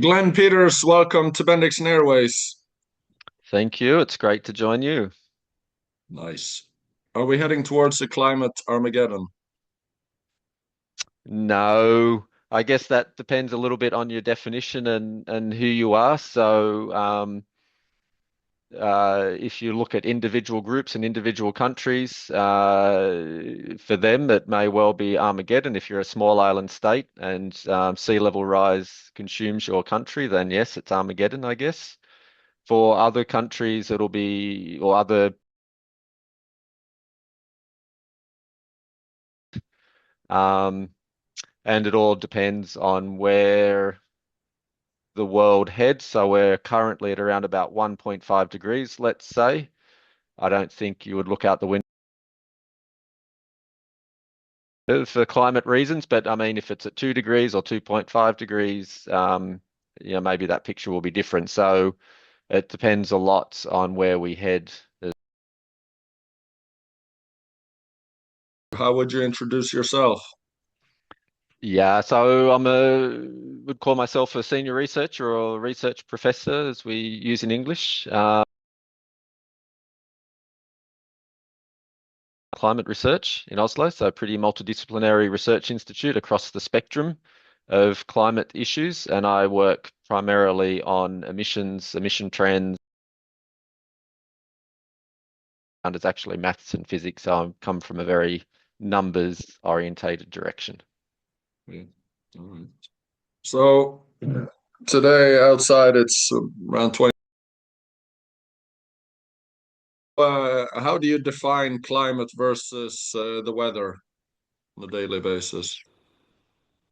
Glen Peters, welcome to Bendiksen Airways. Thank you. It's great to join you. Nice. Are we heading towards the climate Armageddon? No, I guess that depends a little bit on your definition and who you are. If you look at individual groups and individual countries, for them, it may well be Armageddon. If you're a small island state and sea level rise consumes your country, then yes, it's Armageddon, I guess. For other countries, it'll be, or other um, and it all depends on where the world heads. So we're currently at around about 1.5 degrees, let's say. I don't think you would look out the window for climate reasons, but I mean, if it's at 2 degrees or 2.5 degrees, maybe that picture will be different. So it depends a lot on where we head. How would you introduce yourself? Yeah, so would call myself a senior researcher or research professor, as we use in English. Climate research in Oslo, so a pretty multidisciplinary research institute across the spectrum of climate issues. And I work primarily on emissions, emission trends, and it's actually maths and physics. So I come from a very numbers orientated direction. Yeah. All right. So today outside it's around 20. How do you define climate versus the weather on a daily basis?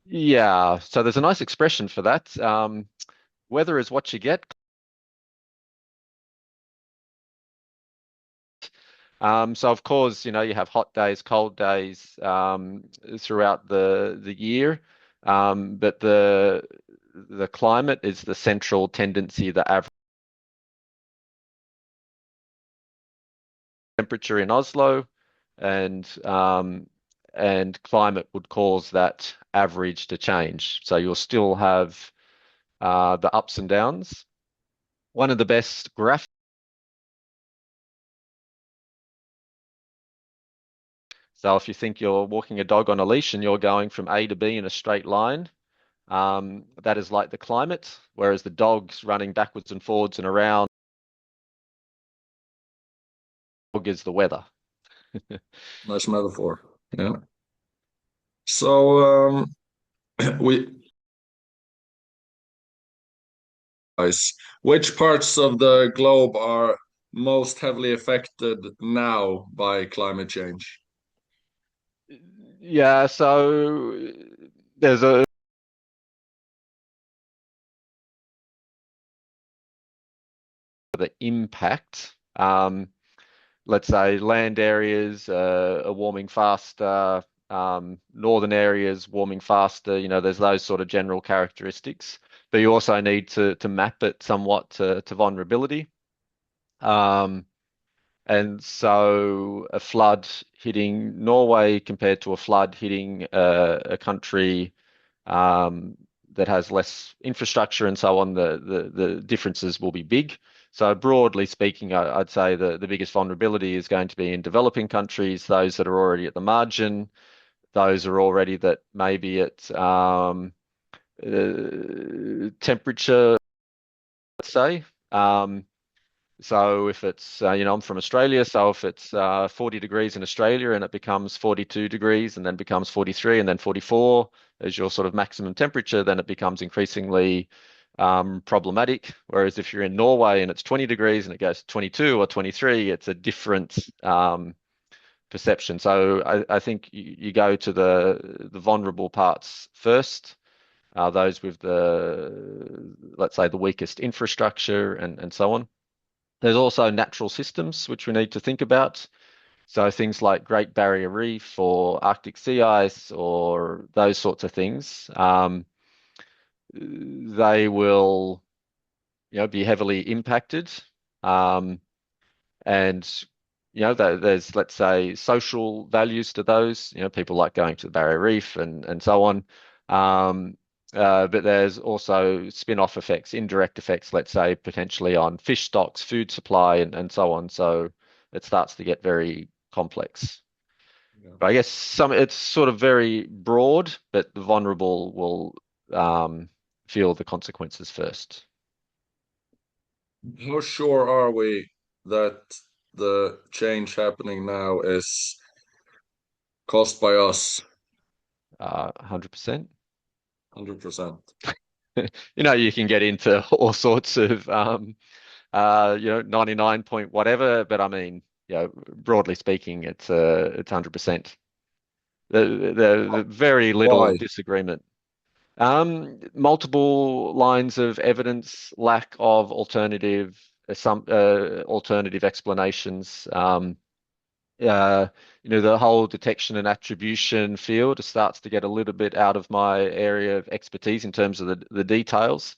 Yeah, so there's a nice expression for that. Weather is what you get. So of course, you have hot days, cold days throughout the year, but the climate is the central tendency, the average temperature in Oslo, and climate would cause that average to change. So you'll still have the ups and downs. One of the best graphs. So if you think you're walking a dog on a leash and you're going from A to B in a straight line, that is like the climate, whereas the dog's running backwards and forwards and around, dog is the weather. Nice metaphor. Yeah. So we guys, which parts of the globe are most heavily affected now by climate change? Yeah, so there's a the impact. Let's say land areas are warming faster, northern areas warming faster. There's those sort of general characteristics, but you also need to map it somewhat to vulnerability. And so a flood hitting Norway compared to a flood hitting a country that has less infrastructure and so on, the differences will be big. So broadly speaking, I'd say the biggest vulnerability is going to be in developing countries, those that are already at the margin, those are already that maybe at temperature, let's say. So if it's, I'm from Australia, so if it's 40 degrees in Australia and it becomes 42 degrees and then becomes 43 and then 44 as your sort of maximum temperature, then it becomes increasingly problematic. Whereas if you're in Norway and it's 20 degrees and it goes to 22 or 23, it's a different perception. So I think you go to the vulnerable parts first, those with let's say, the weakest infrastructure and so on. There's also natural systems which we need to think about. So things like Great Barrier Reef or Arctic sea ice or those sorts of things, they will, be heavily impacted. And there's, let's say, social values to those. People like going to the Barrier Reef and so on. But there's also spin-off effects, indirect effects, let's say, potentially on fish stocks, food supply, and so on. So it starts to get very complex. Yeah. But I guess it's sort of very broad, but the vulnerable will feel the consequences first. How sure are we that the change happening now is caused by us? 100%. 100%. You can get into all sorts of 99 point whatever, but I mean, broadly speaking, it's 100%. The very little Why? disagreement. Multiple lines of evidence, lack of alternative explanations. Uh, the whole detection and attribution field starts to get a little bit out of my area of expertise in terms of the details.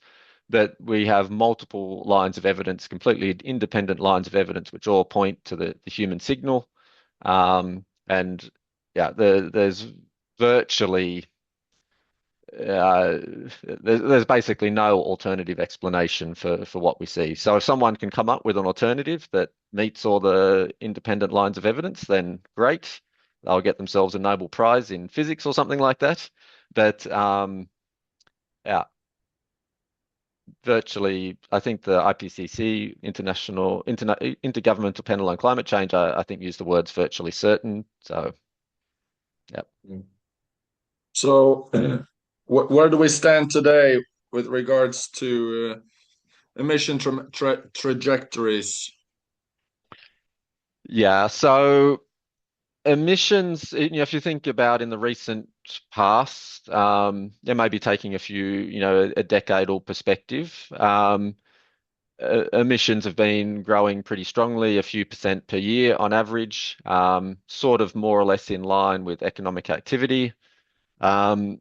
But we have multiple lines of evidence, completely independent lines of evidence, which all point to the human signal. And yeah, there's virtually uh, there's basically no alternative explanation for what we see. So if someone can come up with an alternative that meets all the independent lines of evidence, then great. They'll get themselves a Nobel Prize in physics or something like that. But yeah, virtually, I think the IPCC, Intergovernmental Panel on Climate Change, I think used the words virtually certain. So yeah. So, where do we stand today with regards to emission trajectories? Yeah, so emissions, if you think about in the recent past, it may be taking a few, a decadal perspective. Emissions have been growing pretty strongly, a few percent per year on average, sort of more or less in line with economic activity. Um,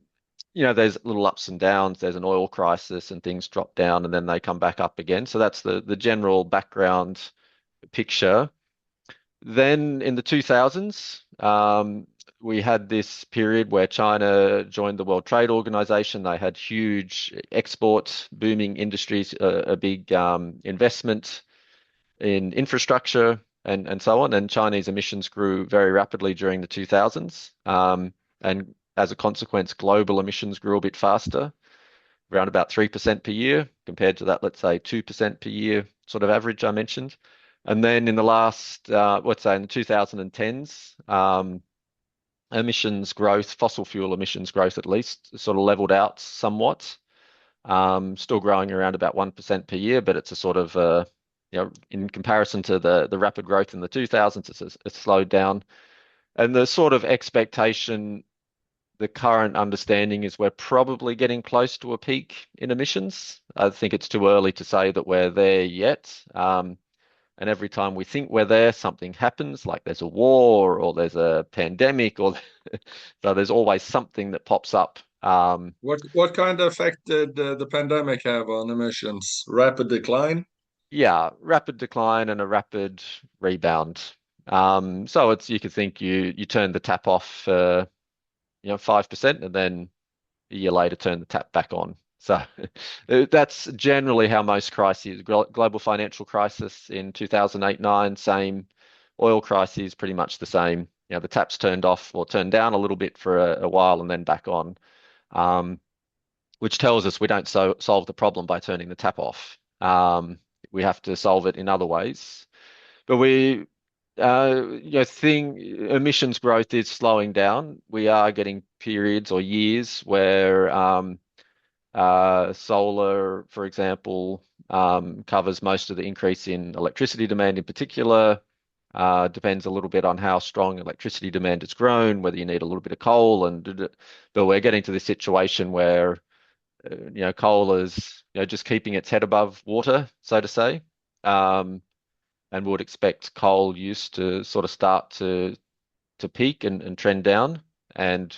there's little ups and downs. There's an oil crisis and things drop down and then they come back up again. So that's the general background picture. Then in the 2000s, we had this period where China joined the World Trade Organization. They had huge export, booming industries, a big investment in infrastructure and so on. And Chinese emissions grew very rapidly during the 2000s. And as a consequence, global emissions grew a bit faster, around about 3% per year, compared to that, let's say, 2% per year sort of average I mentioned. And then in the last, let's say in the 2010s, emissions growth, fossil fuel emissions growth at least, sort of leveled out somewhat. Still growing around about 1% per year, but it's a sort of, in comparison to the rapid growth in the 2000s, it's slowed down. And the sort of expectation, the current understanding is we're probably getting close to a peak in emissions. I think it's too early to say that we're there yet. And every time we think we're there, something happens, like there's a war or there's a pandemic, or so there's always something that pops up. What kind of effect did the pandemic have on emissions? Rapid decline? Yeah, rapid decline and a rapid rebound. So you could think you turn the tap off, 5%, and then a year later turn the tap back on. So that's generally how most crises, global financial crisis in 2008-9, same, oil crisis, pretty much the same. The tap's turned off or turned down a little bit for a while and then back on, which tells us we don't solve the problem by turning the tap off. We have to solve it in other ways. But emissions growth is slowing down. We are getting periods or years where solar, for example, covers most of the increase in electricity demand in particular. Depends a little bit on how strong electricity demand has grown, whether you need a little bit of coal, but we're getting to this situation where coal is just keeping its head above water, so to say. And we would expect coal use to sort of start to peak and trend down. And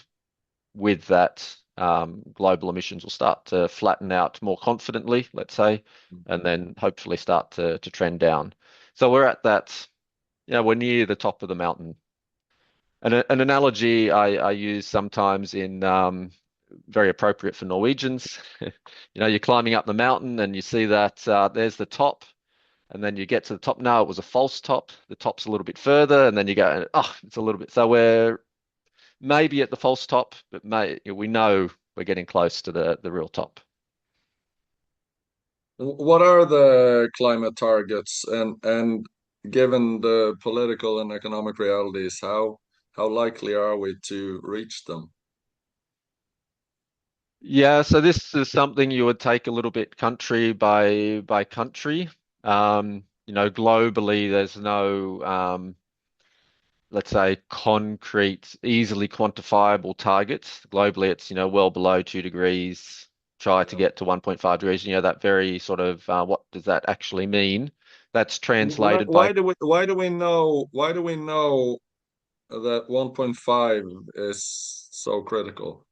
with that, global emissions will start to flatten out more confidently, let's say, and then hopefully start to trend down. So we're at that, we're near the top of the mountain. And an analogy I use sometimes in very appropriate for Norwegians. You're climbing up the mountain and you see that there's the top, and then you get to the top. No, it was a false top. The top's a little bit further, and then you go, oh, it's a little bit. So we're maybe at the false top, but we know we're getting close to the real top. What are the climate targets, and given the political and economic realities, how likely are we to reach them? Yeah, so this is something you would take a little bit country by country. Globally, there's no let's say concrete, easily quantifiable targets. Globally, it's well below 2 degrees. Try to Yeah. get to 1.5 degrees. That very sort of what does that actually mean? That's translated by Why do we know that 1.5 is so critical?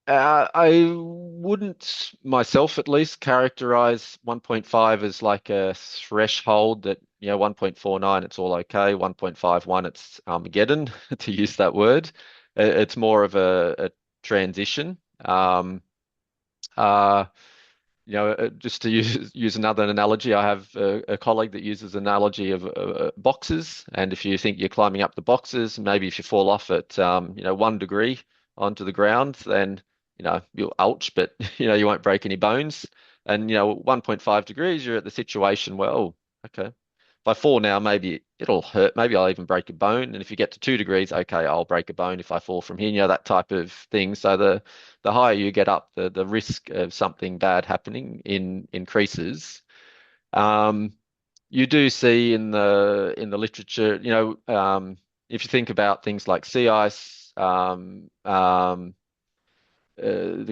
I wouldn't myself at least characterize 1.5 as like a threshold that, 1.49, it's all okay. 1.51, it's Armageddon, to use that word. It's more of a transition. Uh, just to use another analogy, I have a colleague that uses analogy of boxes, and if you think you're climbing up the boxes, maybe if you fall off at 1 degree onto the ground, then you'll ouch, but you won't break any bones. And 1.5 degrees, you're at the situation where, oh, okay, if I fall now, maybe it'll hurt. Maybe I'll even break a bone. And if you get to 2 degrees, okay, I'll break a bone if I fall from here, that type of thing. So the higher you get up, the risk of something bad happening increases. Um, you do see in the literature, if you think about things like sea ice, the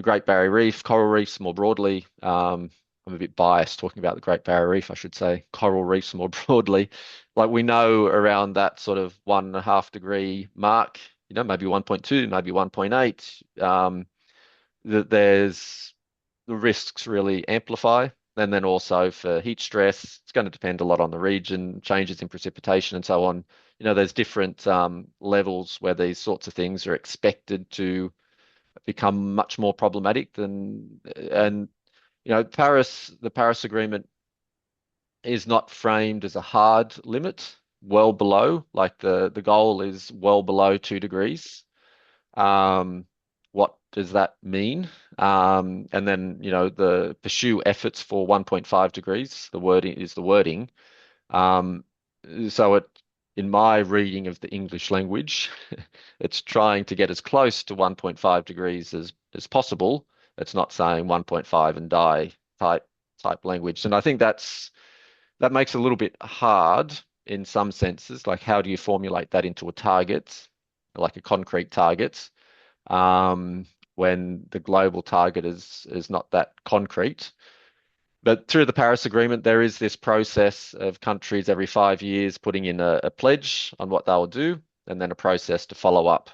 Great Barrier Reef, coral reefs more broadly. I'm a bit biased talking about the Great Barrier Reef, I should say, coral reefs more broadly. Like we know around that sort of 1.5 degree mark, maybe 1.2, maybe 1.8, that there's the risks really amplify. And then also for heat stress, it's going to depend a lot on the region, changes in precipitation and so on. There's different levels where these sorts of things are expected to become much more problematic and the Paris Agreement is not framed as a hard limit, well below, like the goal is well below 2 degrees. What does that mean? And then, the pursue efforts for 1.5 degrees, the wording is the wording. Um, so in my reading of the English language, it's trying to get as close to 1.5 degrees as possible. It's not saying 1.5 and die type language. And I think that makes it a little bit hard in some senses. Like how do you formulate that into a target, like a concrete target, when the global target is not that concrete? But through the Paris Agreement, there is this process of countries every 5 years putting in a pledge on what they'll do, and then a process to follow up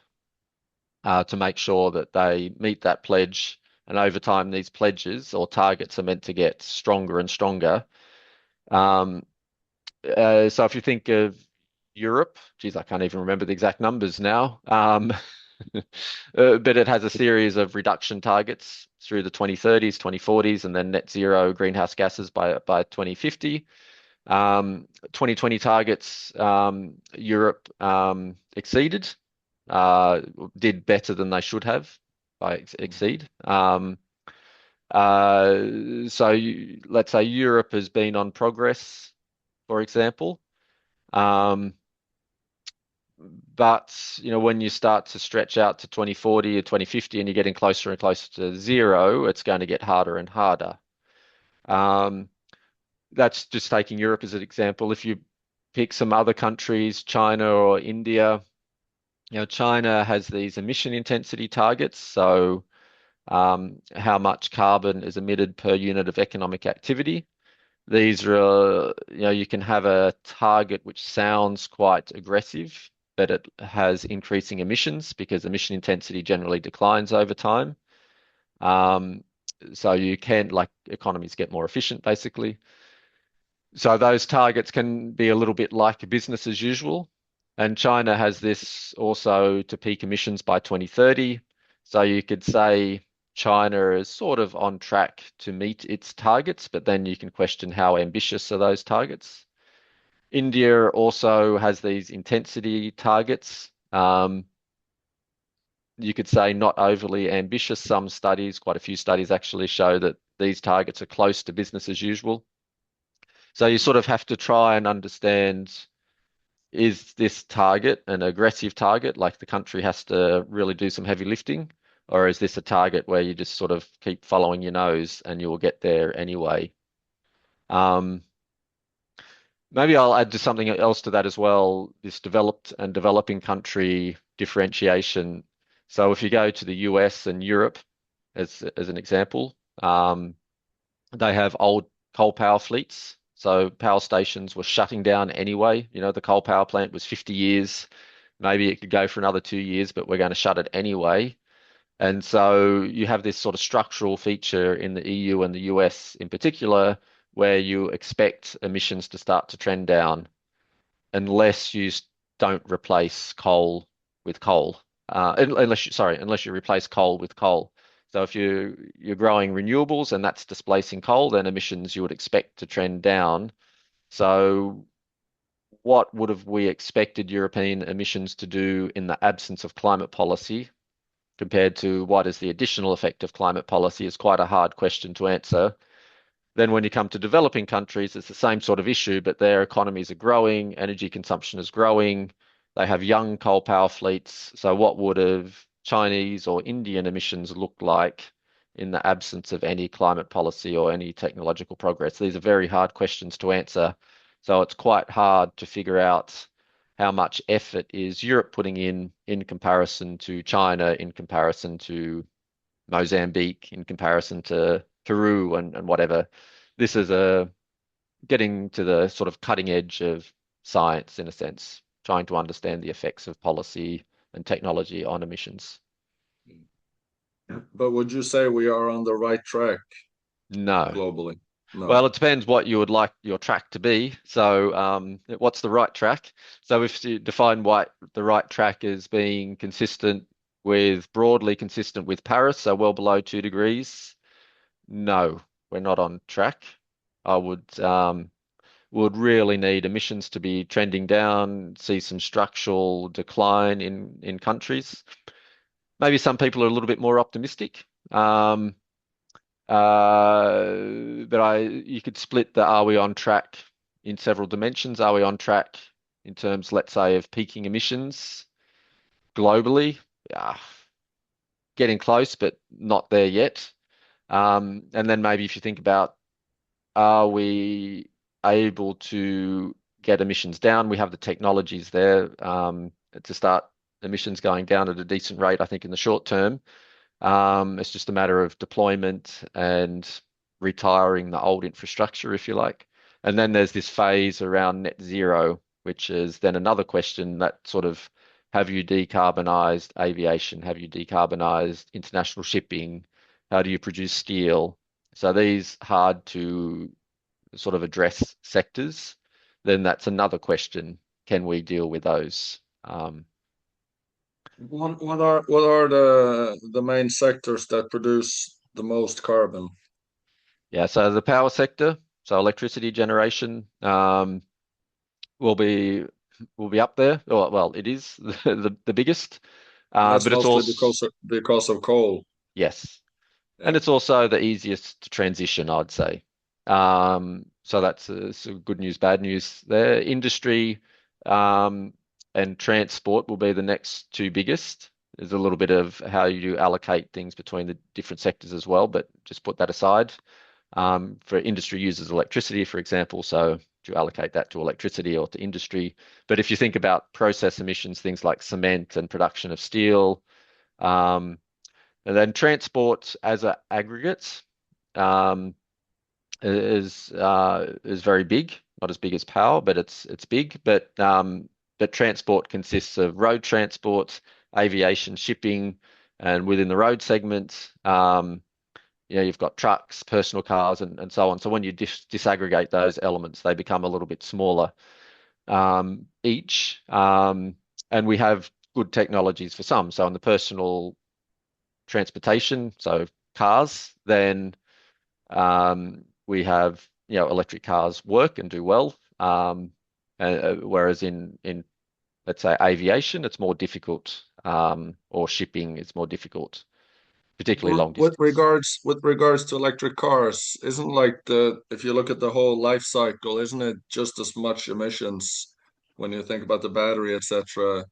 to make sure that they meet that pledge. And over time, these pledges or targets are meant to get stronger and stronger. Um, so if you think of Europe, geez, I can't even remember the exact numbers now. But it has a series of reduction targets through the 2030s, 2040s, and then net zero greenhouse gases by 2050. 2020 targets, Europe exceeded, did better than they should have by exceed. Let's say Europe has been on progress, for example. But when you start to stretch out to 2040 or 2050 and you're getting closer and closer to zero, it's going to get harder and harder. That's just taking Europe as an example. If you pick some other countries, China or India, China has these emission intensity targets. So how much carbon is emitted per unit of economic activity. These are, you can have a target which sounds quite aggressive, but it has increasing emissions because emission intensity generally declines over time. So you can, like, economies get more efficient, basically. So those targets can be a little bit like business as usual. And China has this also to peak emissions by 2030. So you could say China is sort of on track to meet its targets, but then you can question how ambitious are those targets. India also has these intensity targets. You could say not overly ambitious. Some studies, quite a few studies actually show that these targets are close to business as usual. So you sort of have to try and understand, is this target an aggressive target, like the country has to really do some heavy lifting, or is this a target where you just sort of keep following your nose and you will get there anyway? Um, Maybe I'll add to something else to that as well, this developed and developing country differentiation. So if you go to the US and Europe as an example, they have old coal power fleets. So power stations were shutting down anyway. You know, the coal power plant was 50 years. Maybe it could go for another 2 years, but we're going to shut it anyway. And so you have this sort of structural feature in the EU and the US in particular, where you expect emissions to start to trend down unless you don't replace coal with coal. Unless you replace coal with coal. So if you're growing renewables and that's displacing coal, then emissions you would expect to trend down. So what would have we expected European emissions to do in the absence of climate policy compared to what is the additional effect of climate policy is quite a hard question to answer. Then when you come to developing countries, it's the same sort of issue, but their economies are growing, energy consumption is growing, they have young coal power fleets. So what would have Chinese or Indian emissions looked like in the absence of any climate policy or any technological progress? These are very hard questions to answer. So it's quite hard to figure out how much effort is Europe putting in comparison to China, in comparison to Mozambique, in comparison to Peru and whatever. This is getting to the sort of cutting edge of science in a sense, trying to understand the effects of policy and technology on emissions. But would you say we are on the right track No. globally? Well, No. it depends what you would like your track to be. So, what's the right track? So, if you define what the right track is being broadly consistent with Paris, so well below 2 degrees, no, we're not on track. I would really need emissions to be trending down, see some structural decline in countries. Maybe some people are a little bit more optimistic. But you could split the are we on track in several dimensions. Are we on track in terms, let's say, of peaking emissions globally? Yeah, getting close, but not there yet. And then maybe if you think about, are we able to get emissions down? We have the technologies there to start emissions going down at a decent rate, I think, in the short term. It's just a matter of deployment and retiring the old infrastructure, if you like. And then there's this phase around net zero, which is then another question that sort of, have you decarbonized aviation? Have you decarbonized international shipping? How do you produce steel? So these hard to sort of address sectors, then that's another question. Can we deal with those? What are the main sectors that produce the most carbon? Yeah, so the power sector, so electricity generation, will be up there. Well, it is the biggest, And that's but it's mostly also because of coal. yes, and Yeah. it's also the easiest to transition, I'd say. So that's some good news, bad news there. Industry, um, and transport will be the next two biggest. There's a little bit of how you allocate things between the different sectors as well, but just put that aside. For industry uses electricity, for example, so do you allocate that to electricity or to industry? But if you think about process emissions, things like cement and production of steel, um, and then transport as a aggregate, um, is very big, not as big as power, but it's big. But transport consists of road transport, aviation, shipping, and within the road segment, you've got trucks, personal cars, and so on. So when you disaggregate those elements, they become a little bit smaller each. And we have good technologies for some. So in the personal transportation, so cars, then we have, electric cars work and do well. Whereas in let's say aviation, it's more difficult, or shipping is more difficult, particularly long With distance. regards to electric cars, isn't like the if you look at the whole life cycle, isn't it just as much emissions when you think about the battery, etc.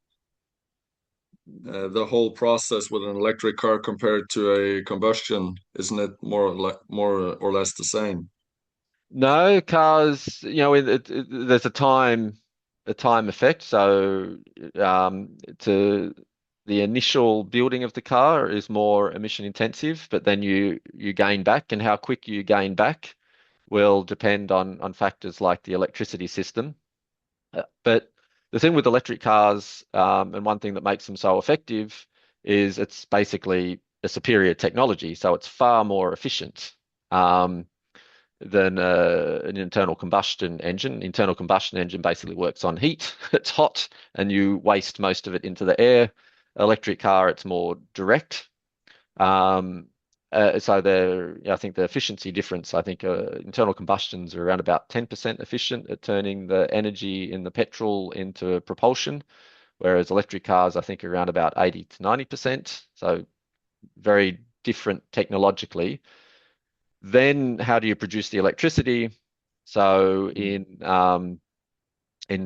The whole process with an electric car compared to a combustion, isn't it more or less the same? No, cars, there's a time effect. So, to the initial building of the car is more emission intensive, but then you gain back, and how quick you gain back will depend on factors like the electricity system. But the thing with electric cars, and one thing that makes them so effective, is it's basically a superior technology. So it's far more efficient. Than an internal combustion engine. Internal combustion engine basically works on heat. It's hot, and you waste most of it into the air. Electric car, it's more direct. Um, so I think the efficiency difference, I think internal combustions are around about 10% efficient at turning the energy in the petrol into propulsion, whereas electric cars, I think, are around about 80 to 90%. So very different technologically. Then how do you produce the electricity? So in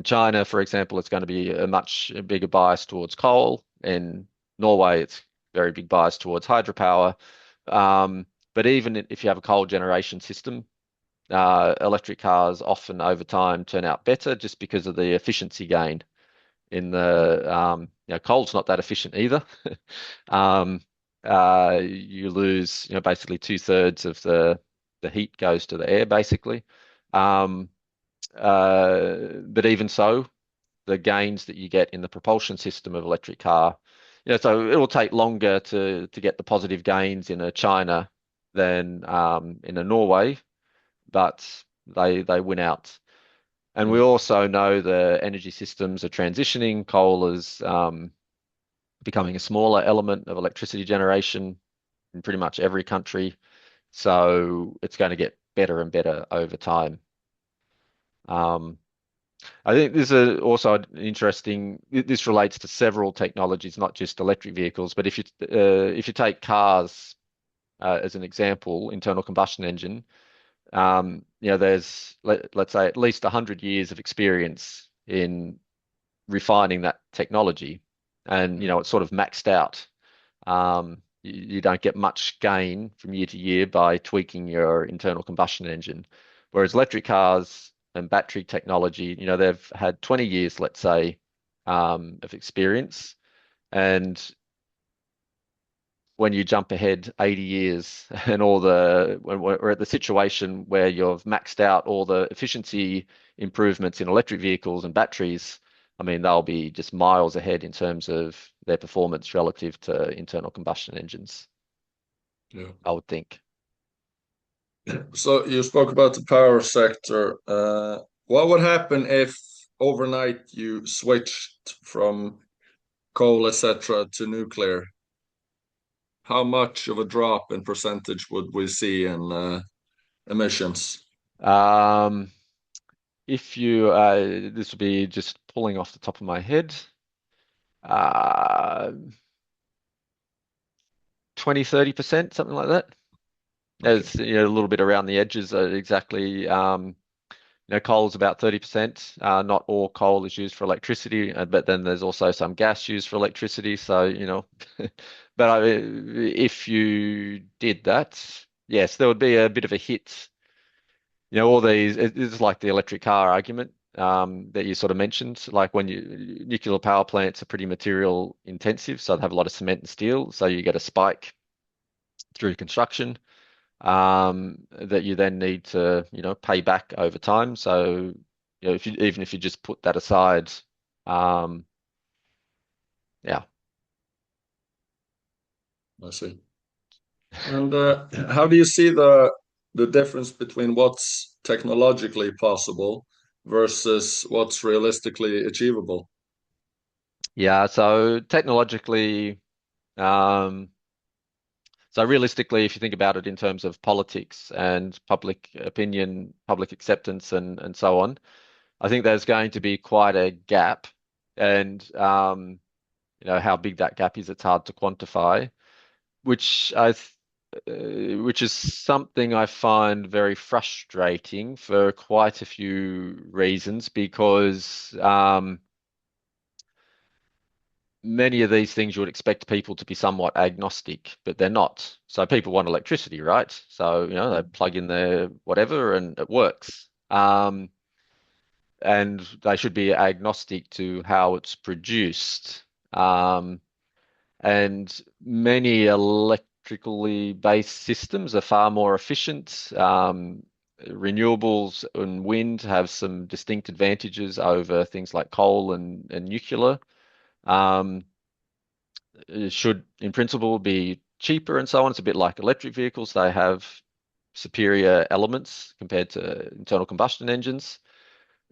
China, for example, it's going to be a much bigger bias towards coal. In Norway, it's very big bias towards hydropower. But even if you have a coal generation system, electric cars often over time turn out better just because of the efficiency gain. Coal's not that efficient either. Um, you lose, basically two-thirds of the heat goes to the air, basically. Um, but even so, the gains that you get in the propulsion system of electric car, so it will take longer to get the positive gains in a China than in a Norway, but they win out. And we Yeah. also know the energy systems are transitioning. Coal is becoming a smaller element of electricity generation in pretty much every country. So it's going to get better and better over time. Um, I think this is also an interesting. This relates to several technologies, not just electric vehicles. But if you take cars as an example, internal combustion engine, there's let's say at least 100 years of experience in refining that technology, and it's sort of maxed out. You don't get much gain from year to year by tweaking your internal combustion engine. Whereas electric cars and battery technology, they've had 20 years, let's say, of experience. And when you jump ahead 80 years and when we're at the situation where you've maxed out all the efficiency improvements in electric vehicles and batteries, I mean, they'll be just miles ahead in terms of their performance relative to internal combustion engines, Yeah. I would think. So you spoke about the power sector. What would happen if overnight you switched from coal, etc., to nuclear? How much of a drop in percentage would we see in emissions? Um, if you, this would be just pulling off the top of my head, uh, 20, 30%, something like that. Okay. There's, a little bit around the edges, exactly. Coal is about 30%. Not all coal is used for electricity, but then there's also some gas used for electricity. So, but if you did that, yes, there would be a bit of a hit. All these, it's like the electric car argument that you sort of mentioned. Like when nuclear power plants are pretty material intensive, so they have a lot of cement and steel. So you get a spike through construction that you then need to, pay back over time. So, even if you just put that aside, um, yeah. I see. And how do you see the difference between what's technologically possible versus what's realistically achievable? Yeah, so technologically, um, So realistically, if you think about it in terms of politics and public opinion, public acceptance, and so on, I think there's going to be quite a gap. And how big that gap is, it's hard to quantify, which is something I find very frustrating for quite a few reasons, because many of these things you would expect people to be somewhat agnostic, but they're not. So people want electricity, right? So, they plug in their whatever and it works. And they should be agnostic to how it's produced. And many electrically based systems are far more efficient. Renewables and wind have some distinct advantages over things like coal and nuclear. It should, in principle, be cheaper and so on. It's a bit like electric vehicles. They have superior elements compared to internal combustion engines.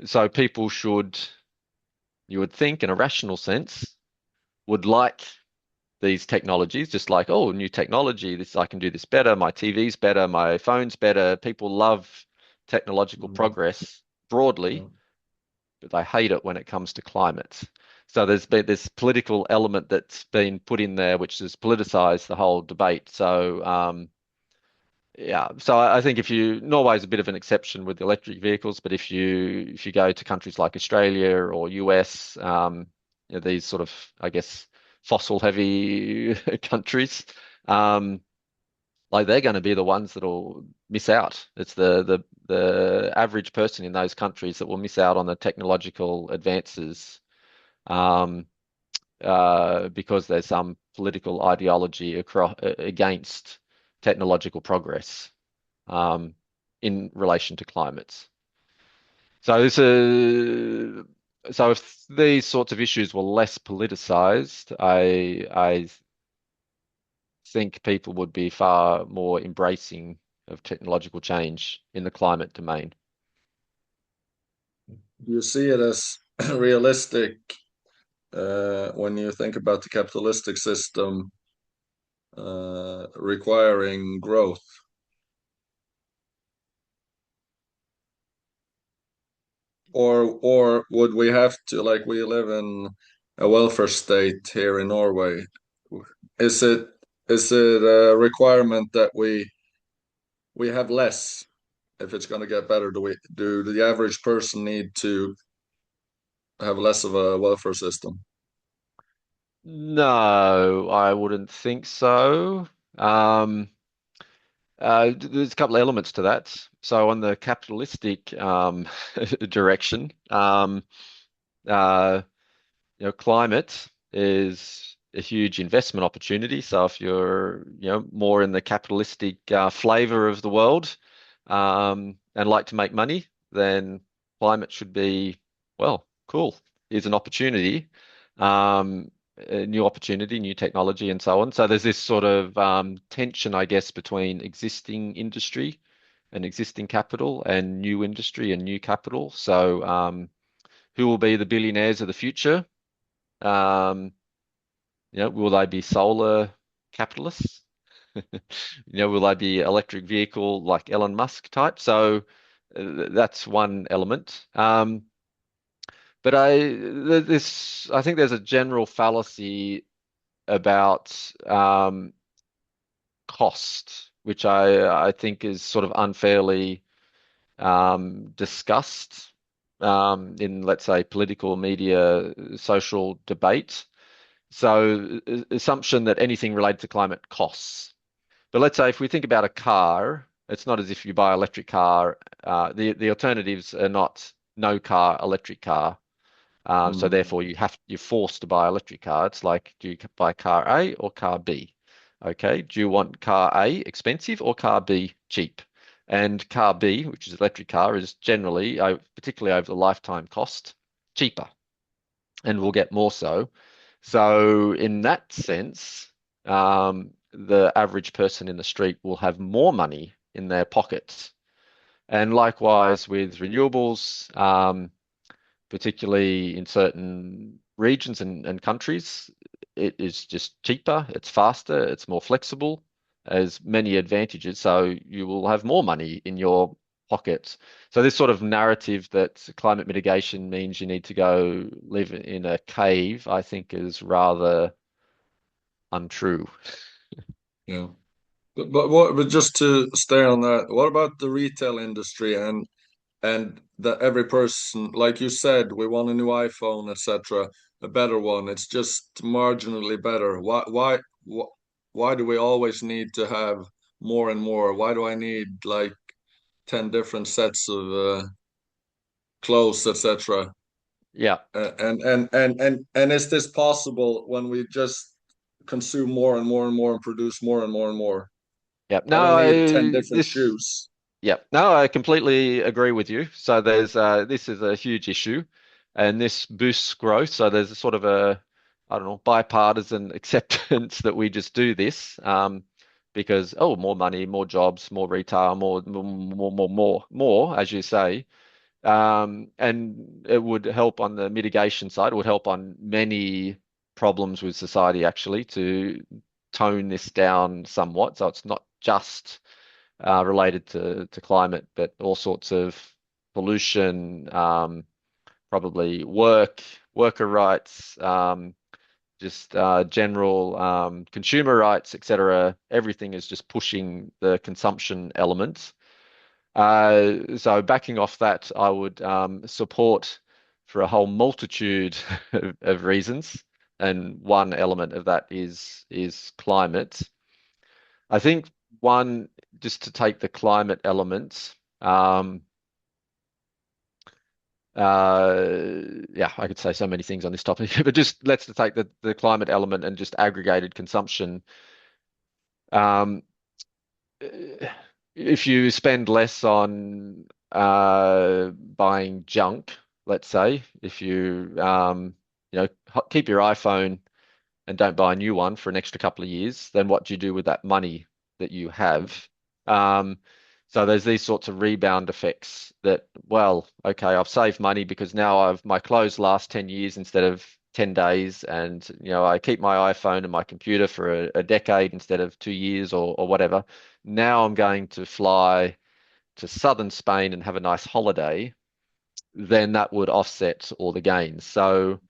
So people should, you would think, in a rational sense, would like these technologies, just like, oh, new technology, this I can do this better, my TV's better, my phone's better. People love technological progress broadly, but they hate it when it comes to climate. So there's been this political element that's been put in there, which has politicized the whole debate. So yeah, so I think Norway's a bit of an exception with electric vehicles, but if you go to countries like Australia or US, these sort of, I guess, fossil heavy countries, like they're going to be the ones that'll miss out. It's the average person in those countries that will miss out on the technological advances, because there's some political ideology against technological progress, in relation to climates. So if these sorts of issues were less politicized, I think people would be far more embracing of technological change in the climate domain. Do you see it as realistic when you think about the capitalistic system requiring growth? Or would we have to, like, we live in a welfare state here in Norway? Is it a requirement that we have less if it's going to get better? Do the average person need to have less of a welfare system? No, I wouldn't think so. Um, there's a couple of elements to that. So on the capitalistic direction, uh, climate is a huge investment opportunity. So if you're, more in the capitalistic flavor of the world, and like to make money, then climate should be, well, cool. Here's an opportunity, a new opportunity, new technology, and so on. So there's this sort of tension, I guess, between existing industry and existing capital and new industry and new capital. So who will be the billionaires of the future? Um, will they be solar capitalists? Will they be electric vehicle like Elon Musk type? So that's one element. But I think there's a general fallacy about cost, which I think is sort of unfairly discussed in, let's say, political media, social debate. So assumption that anything related to climate costs. But let's say if we think about a car, it's not as if you buy an electric car. The alternatives are not no car, electric car. So therefore you're forced to buy an electric car. It's like, do you buy car A or car B? Okay. Do you want car A expensive or car B cheap? And car B, which is electric car, is generally, particularly over the lifetime cost, cheaper, and will get more so. So in that sense, the average person in the street will have more money in their pockets. And likewise with renewables, particularly in certain regions and countries, it is just cheaper, it's faster, it's more flexible. as many advantages, so you will have more money in your pocket. So this sort of narrative that climate mitigation means you need to go live in a cave, I think is rather untrue. Yeah. But just to stay on that, what about the retail industry and that every person, like you said, we want a new iPhone, etc., a better one. It's just marginally better. Why do we always need to have more and more? Why do I need like 10 different sets of clothes, etc.? Yeah. And is this possible when we just consume more and more and more and produce more and more and more? Yep. I don't No, need 10 different this. shoes. Yep. No, I completely agree with you. So there's this is a huge issue, and this boosts growth. So there's a sort of a, I don't know, bipartisan acceptance that we just do this, because oh, more money, more jobs, more retail, more, as you say. And it would help on the mitigation side. It would help on many problems with society actually to tone this down somewhat. So it's not just related to climate, but all sorts of pollution, probably worker rights, just general consumer rights, etc. Everything is just pushing the consumption element. So backing off that, I would support for a whole multitude of reasons, and one element of that is climate. I think one, just to take the climate element, yeah, I could say so many things on this topic, but just let's take the climate element and just aggregated consumption. Um, if you spend less on buying junk, let's say, if you keep your iPhone and don't buy a new one for an extra couple of years, then what do you do with that money that you have? Um, so there's these sorts of rebound effects that, well, okay, I've saved money because now my clothes last 10 years instead of 10 days, and I keep my iPhone and my computer for a decade instead of 2 years or whatever. Now I'm going to fly to southern Spain and have a nice holiday, then that would offset all the gains. So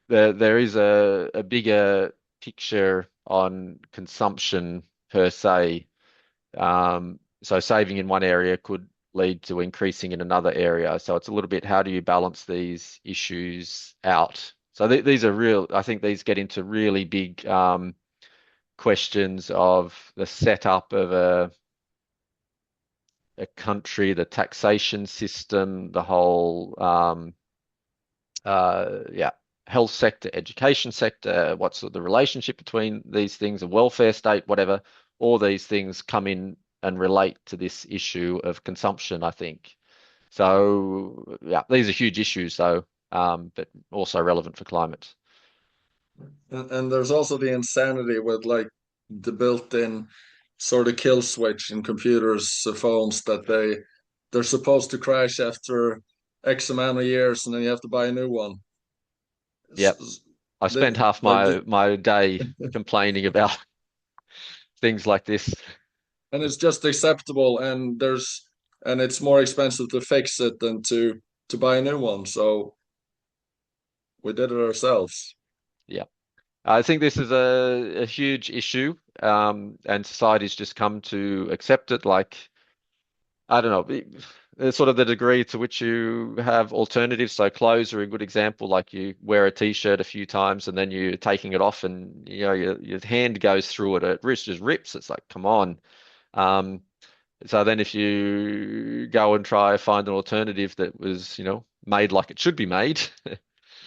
there is a bigger picture on consumption per se. So saving in one area could lead to increasing in another area. So it's a little bit, how do you balance these issues out? So these are real, I think these get into really big questions of the setup of a country, the taxation system, the whole yeah, health sector, education sector, what's the relationship between these things, a welfare state, whatever. All these things come in and relate to this issue of consumption, I think. So yeah, these are huge issues though, but also relevant for climate. And there's also the insanity with like the built-in sort of kill switch in computers, phones that they're supposed to crash after X amount of years, and then you have to buy a new one. Yep. I They, spent half like, my day complaining about things like this. and it's just acceptable, and it's more expensive to fix it than to buy a new one. So we did it ourselves. Yeah. I think this is a huge issue, and society's just come to accept it. Like, I don't know, sort of the degree to which you have alternatives. So clothes are a good example. Like you wear a t-shirt a few times and then you're taking it off, and your hand goes through it. It just rips. It's like, come on. Um, so then if you go and try find an alternative that was, made like it should be made,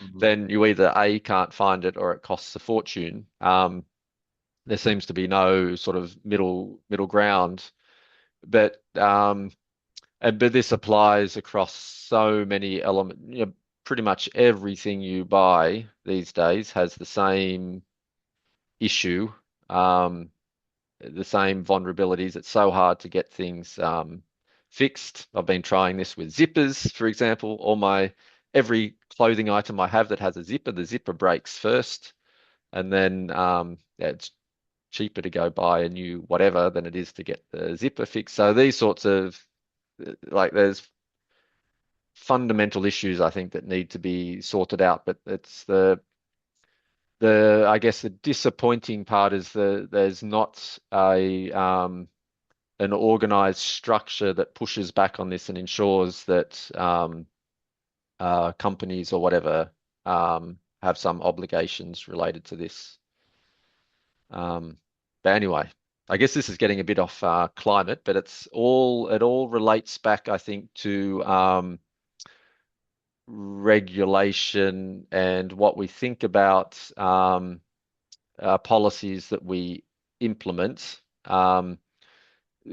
Mhm. then you either A, can't find it, or it costs a fortune. There seems to be no sort of middle ground. But but this applies across so many elements. Pretty much everything you buy these days has the same issue, um, the same vulnerabilities. It's so hard to get things fixed. I've been trying this with zippers, for example. Every clothing item I have that has a zipper, the zipper breaks first, and then yeah, cheaper to go buy a new whatever than it is to get the zipper fixed. So these sorts of there's fundamental issues I think that need to be sorted out, but it's the I guess the disappointing part is there's not a an organized structure that pushes back on this and ensures that companies or whatever have some obligations related to this. But anyway, I guess this is getting a bit off climate, but it all relates back, I think, to regulation and what we think about policies that we implement.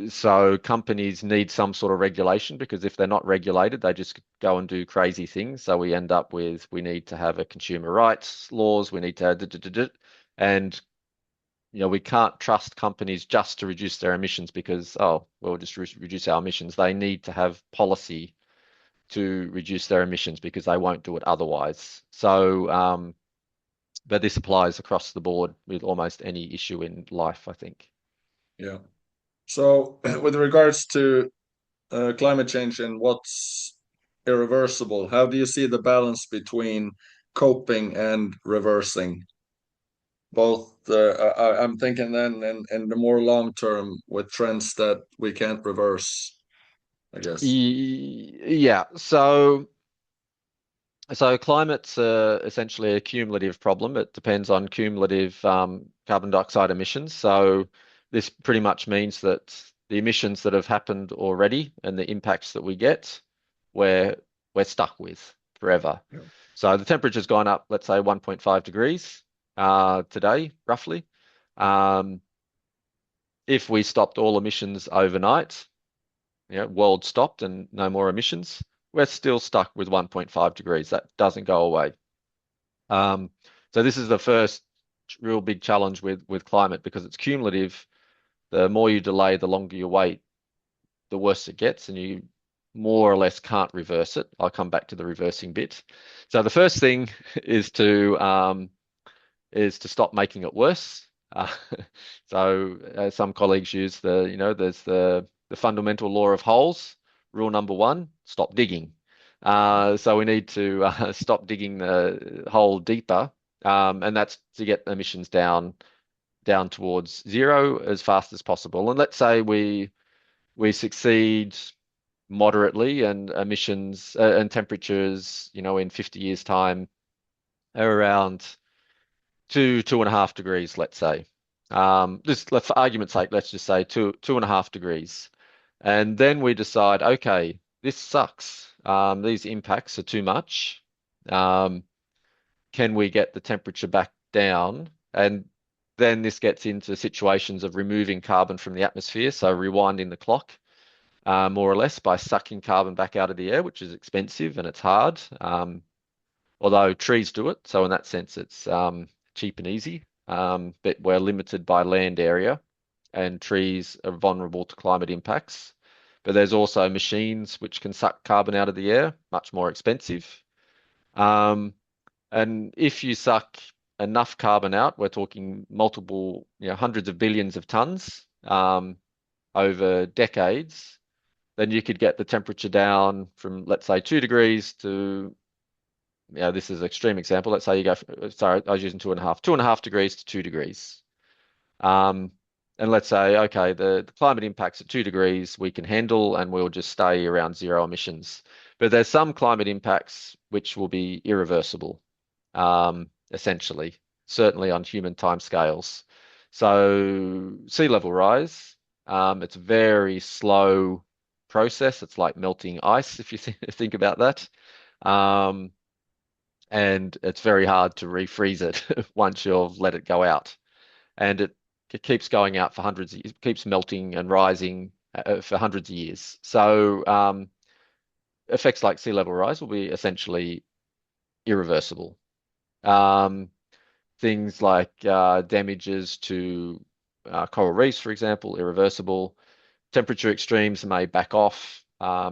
So companies need some sort of regulation, because if they're not regulated, they just go and do crazy things. So we end up with, we need to have a consumer rights laws, we need to, and we can't trust companies just to reduce their emissions because, oh, we'll just reduce our emissions. They need to have policy to reduce their emissions because they won't do it otherwise. So, but this applies across the board with almost any issue in life, I think. Yeah. So, with regards to climate change and what's irreversible, how do you see the balance between coping and reversing? Both, I'm thinking then in the more long term with trends that we can't reverse, I guess. Yeah. So climate's essentially a cumulative problem. It depends on cumulative carbon dioxide emissions. So this pretty much means that the emissions that have happened already and the impacts that we get, we're stuck with forever. Yeah. So the temperature's gone up, let's say 1.5 degrees today, roughly. If we stopped all emissions overnight, world stopped and no more emissions, we're still stuck with 1.5 degrees. That doesn't go away. So this is the first real big challenge with climate, because it's cumulative. The more you delay, the longer you wait, the worse it gets, and you more or less can't reverse it. I'll come back to the reversing bit. So the first thing is to stop making it worse. Uh, so some colleagues use there's the fundamental law of holes. Rule number one, stop digging. So we need to stop digging the hole deeper, and that's to get emissions down towards zero as fast as possible. And let's say we succeed moderately, and emissions and temperatures, in 50 years' time are around 2.5 degrees, let's say. Just for argument's sake, let's just say 2.5 degrees. And then we decide, okay, this sucks. These impacts are too much. Can we get the temperature back down? And then this gets into situations of removing carbon from the atmosphere. So rewinding the clock, more or less, by sucking carbon back out of the air, which is expensive and it's hard. Although trees do it. So in that sense, it's cheap and easy. But we're limited by land area, and trees are vulnerable to climate impacts. But there's also machines which can suck carbon out of the air, much more expensive. And if you suck enough carbon out, we're talking multiple, hundreds of billions of tons over decades, then you could get the temperature down from, let's say, 2 degrees to, this is an extreme example. Let's say you go, sorry, I was using 2.5 degrees to 2 degrees. And let's say, okay, the climate impacts at 2 degrees we can handle, and we'll just stay around zero emissions. But there's some climate impacts which will be irreversible, essentially, certainly on human timescales. So sea level rise, it's a very slow process. It's like melting ice, if you think about that. And it's very hard to refreeze it once you've let it go out. And it keeps going out for hundreds of years, keeps melting and rising for hundreds of years. So effects like sea level rise will be essentially irreversible. Things like damages to coral reefs, for example, irreversible. Temperature extremes may back off.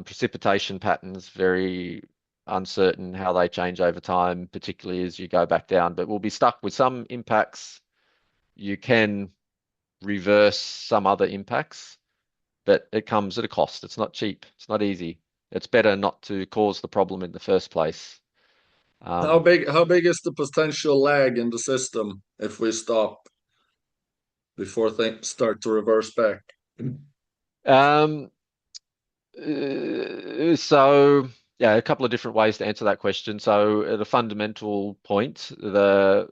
Precipitation patterns, very uncertain how they change over time, particularly as you go back down. But we'll be stuck with some impacts. You can reverse some other impacts, but it comes at a cost. It's not cheap. It's not easy. It's better not to cause the problem in the first place. How big is the potential lag in the system if we stop before things start to reverse back? Um, so yeah, a couple of different ways to answer that question. So at a fundamental point, the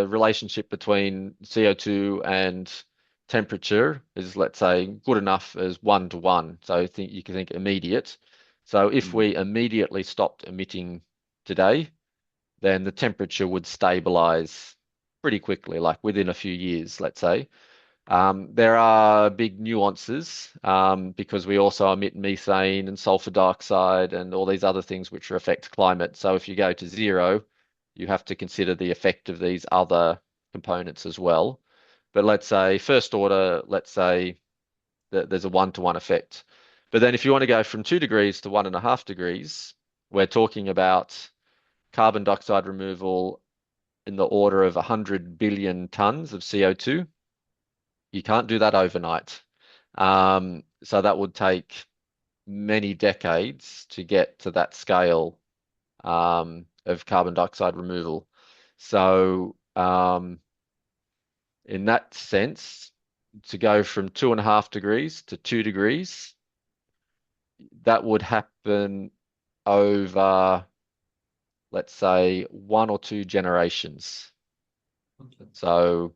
relationship between CO2 and temperature is, let's say, good enough as 1 to 1. So you can think immediate. So if we immediately stopped emitting today, then the temperature would stabilize pretty quickly, like within a few years, let's say. There are big nuances because we also emit methane and sulfur dioxide and all these other things which affect climate. So if you go to zero, you have to consider the effect of these other components as well. But let's say first order, let's say that there's a 1 to 1 effect. But then if you want to go from 2 degrees to 1.5 degrees, we're talking about carbon dioxide removal in the order of 100 billion tons of CO2. You can't do that overnight. So that would take many decades to get to that scale of carbon dioxide removal. So in that sense, to go from 2.5 degrees to 2 degrees, that would happen over, let's say, 1 or 2 generations. So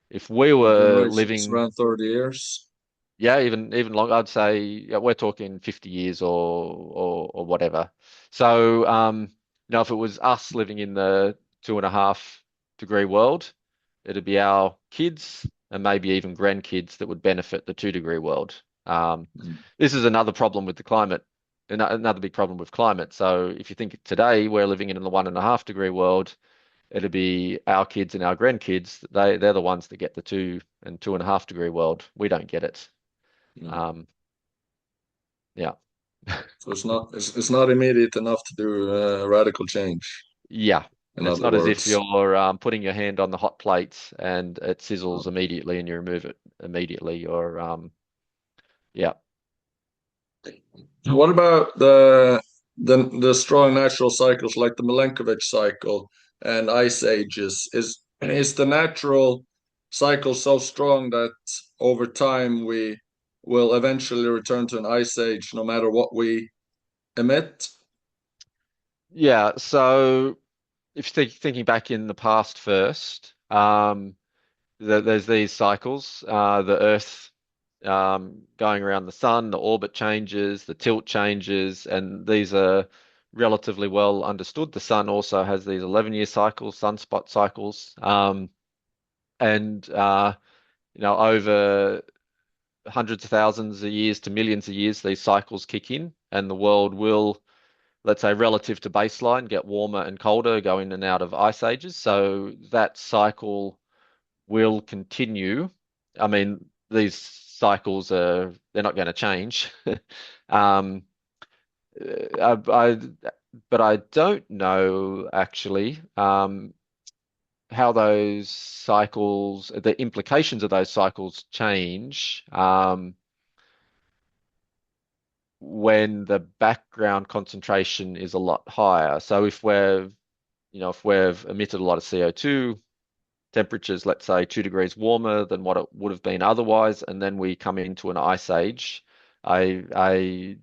if we were Generations living, around 30 years. yeah, even longer, I'd say, yeah, we're talking 50 years or whatever. So if it was us living in the 2.5 degree world, it'd be our kids and maybe even grandkids that would benefit the 2 degree world. This is another problem with the climate, another big problem with climate. So if you think today we're living in the 1.5 degree world, it'll be our kids and our grandkids. They're the ones that get the 2 and 2.5 degree world. We don't get it. Yeah. So it's not immediate enough to do radical change. Yeah. In It's other not as if words, you're putting your hand on the hot plate and it sizzles immediately and you remove it immediately. Or yeah. what about the strong natural cycles like the Milankovitch cycle and ice ages? Is the natural cycle so strong that over time we will eventually return to an ice age no matter what we emit? Yeah. So if you're thinking back in the past first, there's these cycles, the Earth going around the sun, the orbit changes, the tilt changes, and these are relatively well understood. The sun also has these 11-year cycles, sunspot cycles, and over hundreds of thousands of years to millions of years, these cycles kick in, and the world will, let's say, relative to baseline, get warmer and colder, go in and out of ice ages. So that cycle will continue. I mean, these cycles they're not going to change. um, but I don't know actually how those cycles, the implications of those cycles change when the background concentration is a lot higher. So if we've emitted a lot of CO2, temperatures, let's say 2 degrees warmer than what it would have been otherwise, and then we come into an ice age, I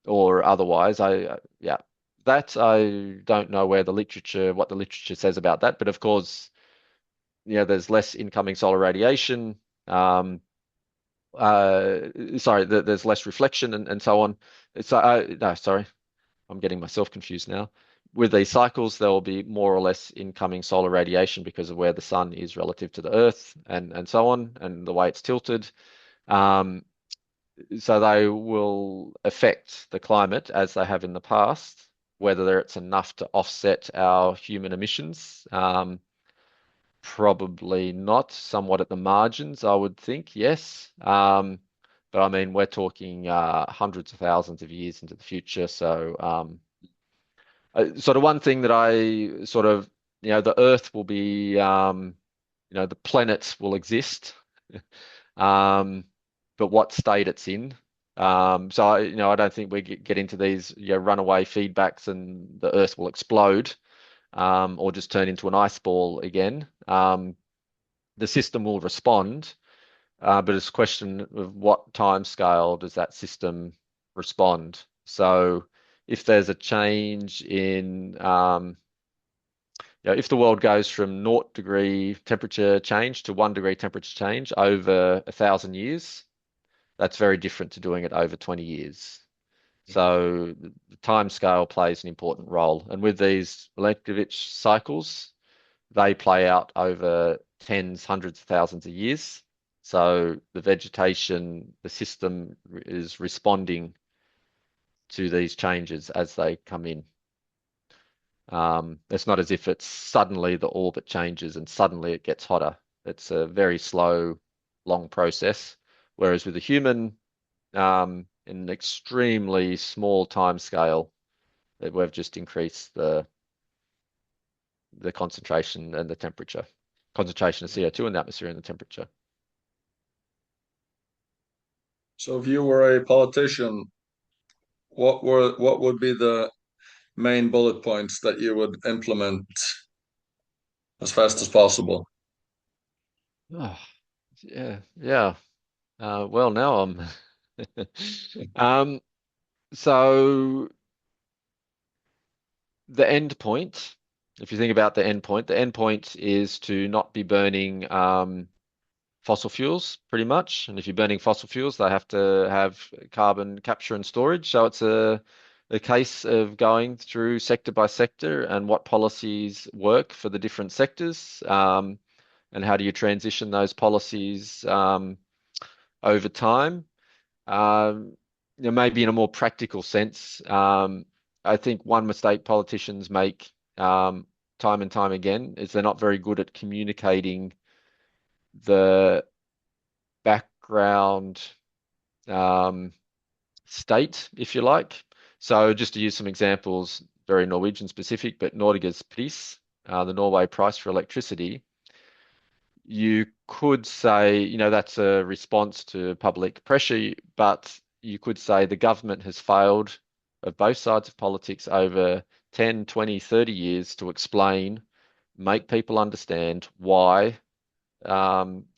or otherwise, yeah, that I don't know what the literature says about that, but of course, there's less incoming solar radiation. Sorry, there's less reflection and so on. So, no, sorry, I'm getting myself confused now. With these cycles, there will be more or less incoming solar radiation because of where the sun is relative to the Earth and so on, and the way it's tilted. So they will affect the climate as they have in the past, whether it's enough to offset our human emissions. Probably not, somewhat at the margins, I would think, yes. But I mean, we're talking hundreds of thousands of years into the future. So sort of one thing that I sort of, the Earth will be the planet will exist, but what state it's in. So I don't think we get into these runaway feedbacks and the Earth will explode, or just turn into an ice ball again. The system will respond, but it's a question of what time scale does that system respond. So if there's a change in if the world goes from 0 degree temperature change to 1 degree temperature change over 1,000 years, that's very different to doing it over 20 years. So the time scale plays an important role. And with these Milankovitch cycles, they play out over tens, hundreds of thousands of years. So the vegetation, the system is responding to these changes as they come in. It's not as if it's suddenly the orbit changes and suddenly it gets hotter. It's a very slow, long process. Whereas with a human, in an extremely small time scale, we've just increased the concentration and the temperature, concentration of CO2 in the atmosphere and the temperature. So if you were a politician, what would be the main bullet points that you would implement as fast as possible? Oh, yeah, yeah. Well, now I'm. So the end point, if you think about the end point is to not be burning fossil fuels, pretty much. And if you're burning fossil fuels, they have to have carbon capture and storage. So it's a case of going through sector by sector and what policies work for the different sectors, and how do you transition those policies over time. Maybe in a more practical sense, I think one mistake politicians make time and time again is they're not very good at communicating the background state, if you like. So just to use some examples, very Norwegian specific, but Norges pris, the Norway price for electricity, you could say, that's a response to public pressure, but you could say the government has failed of both sides of politics over 10, 20, 30 years to explain, make people understand why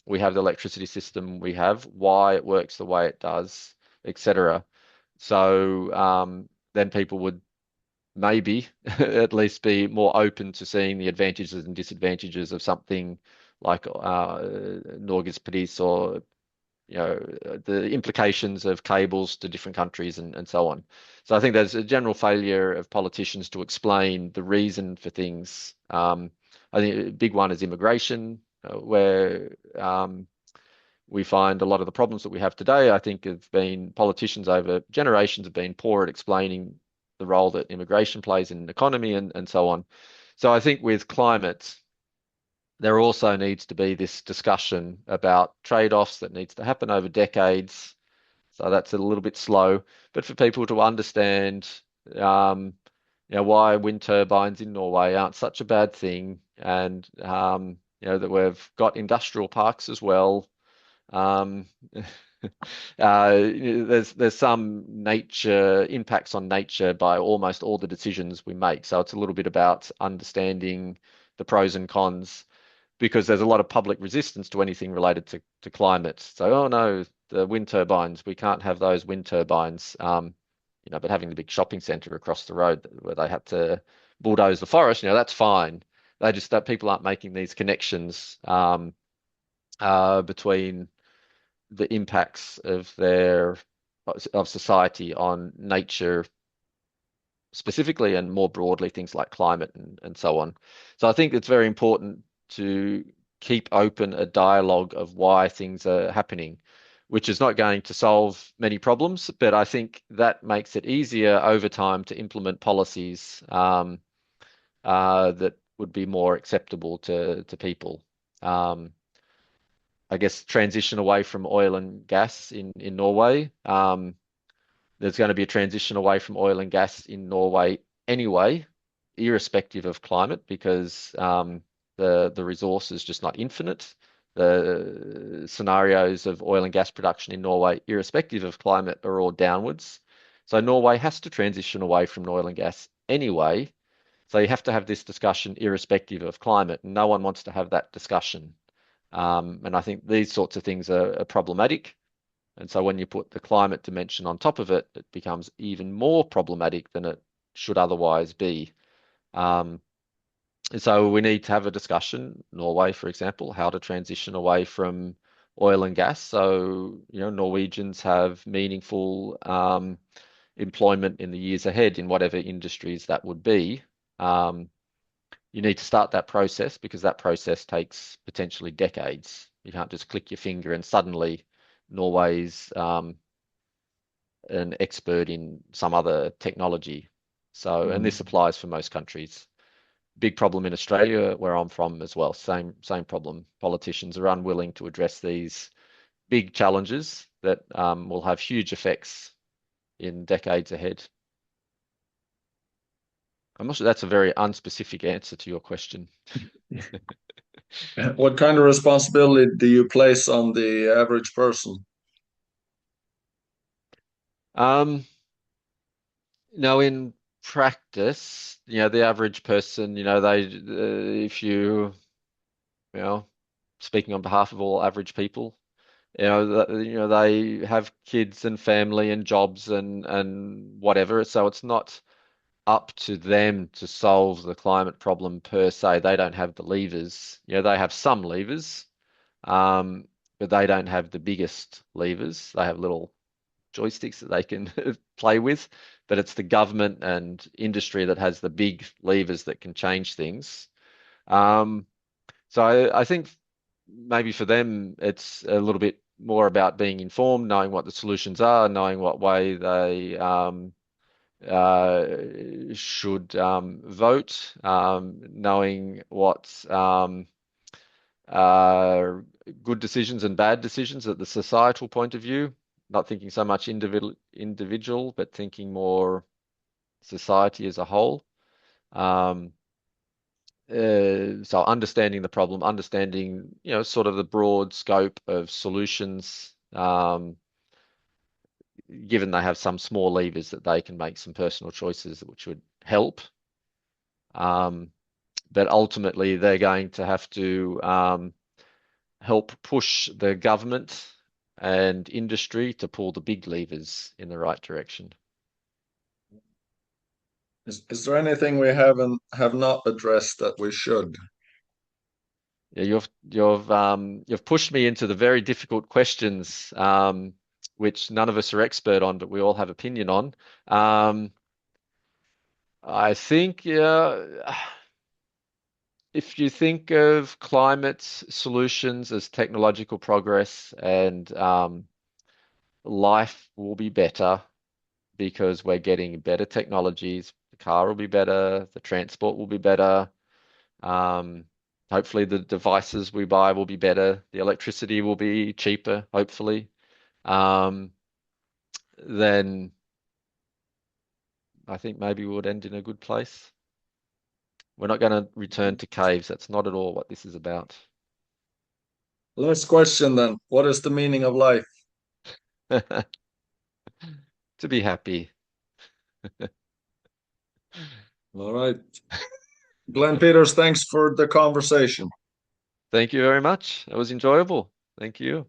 we have the electricity system we have, why it works the way it does, etc. So then people would maybe at least be more open to seeing the advantages and disadvantages of something like Norges pris, or the implications of cables to different countries and so on. So I think there's a general failure of politicians to explain the reason for things. I think a big one is immigration, where we find a lot of the problems that we have today, I think, have been politicians over generations have been poor at explaining the role that immigration plays in an economy and so on. So I think with climate, there also needs to be this discussion about trade-offs that needs to happen over decades. So that's a little bit slow, but for people to understand, why wind turbines in Norway aren't such a bad thing, and that we've got industrial parks as well. There's some nature impacts on nature by almost all the decisions we make. So it's a little bit about understanding the pros and cons, because there's a lot of public resistance to anything related to climate. So, oh no, the wind turbines, we can't have those wind turbines. But having the big shopping centre across the road where they had to bulldoze the forest, that's fine. They just that people aren't making these connections between the impacts of society on nature specifically, and more broadly things like climate and so on. So I think it's very important to keep open a dialogue of why things are happening, which is not going to solve many problems, but I think that makes it easier over time to implement policies that would be more acceptable to people. I guess transition away from oil and gas in Norway. There's going to be a transition away from oil and gas in Norway anyway, irrespective of climate, because the resource is just not infinite. The scenarios of oil and gas production in Norway, irrespective of climate, are all downwards. So Norway has to transition away from oil and gas anyway. So you have to have this discussion irrespective of climate. And no one wants to have that discussion. And I think these sorts of things are problematic. And so when you put the climate dimension on top of it, it becomes even more problematic than it should otherwise be. So we need to have a discussion, Norway, for example, how to transition away from oil and gas. So, Norwegians have meaningful employment in the years ahead in whatever industries that would be. You need to start that process because that process takes potentially decades. You can't just click your finger and suddenly Norway's an expert in some other technology. So, and this applies for most countries. Big problem in Australia, where I'm from as well. Same problem. Politicians are unwilling to address these big challenges that will have huge effects in decades ahead. I'm not sure that's a very unspecific answer to your question. What kind of responsibility do you place on the average person? In practice, the average person, if you speaking on behalf of all average people, they have kids and family and jobs and whatever. So it's not up to them to solve the climate problem per se. They don't have the levers. They have some levers, but they don't have the biggest levers. They have little joysticks that they can play with, but it's the government and industry that has the big levers that can change things. So I think maybe for them, it's a little bit more about being informed, knowing what the solutions are, knowing what way they should vote, knowing what good decisions and bad decisions at the societal point of view, not thinking so much individual, but thinking more society as a whole. So understanding the problem, understanding, sort of the broad scope of solutions, given they have some small levers that they can make some personal choices which would help. But ultimately, they're going to have to help push the government and industry to pull the big levers in the right direction. Is there anything we have not addressed that we should? Yeah, you've pushed me into the very difficult questions, which none of us are expert on, but we all have opinion on. I think, if you think of climate solutions as technological progress, and life will be better because we're getting better technologies. The car will be better, the transport will be better. Hopefully the devices we buy will be better. The electricity will be cheaper, hopefully. Then I think maybe we would end in a good place. We're not going to return to caves. That's not at all what this is about. Last question then. What is the meaning of life? To be happy. All right. Glen Peters, thanks for the conversation. Thank you very much. It was enjoyable. Thank you.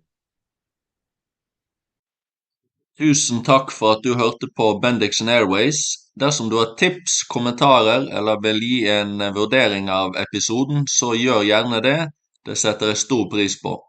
Tusen takk for at du hørte på Bendiksen Airways. Dersom du har tips, kommentarer eller vil gi en vurdering av episoden, så gjør gjerne det. Det setter jeg stor pris på.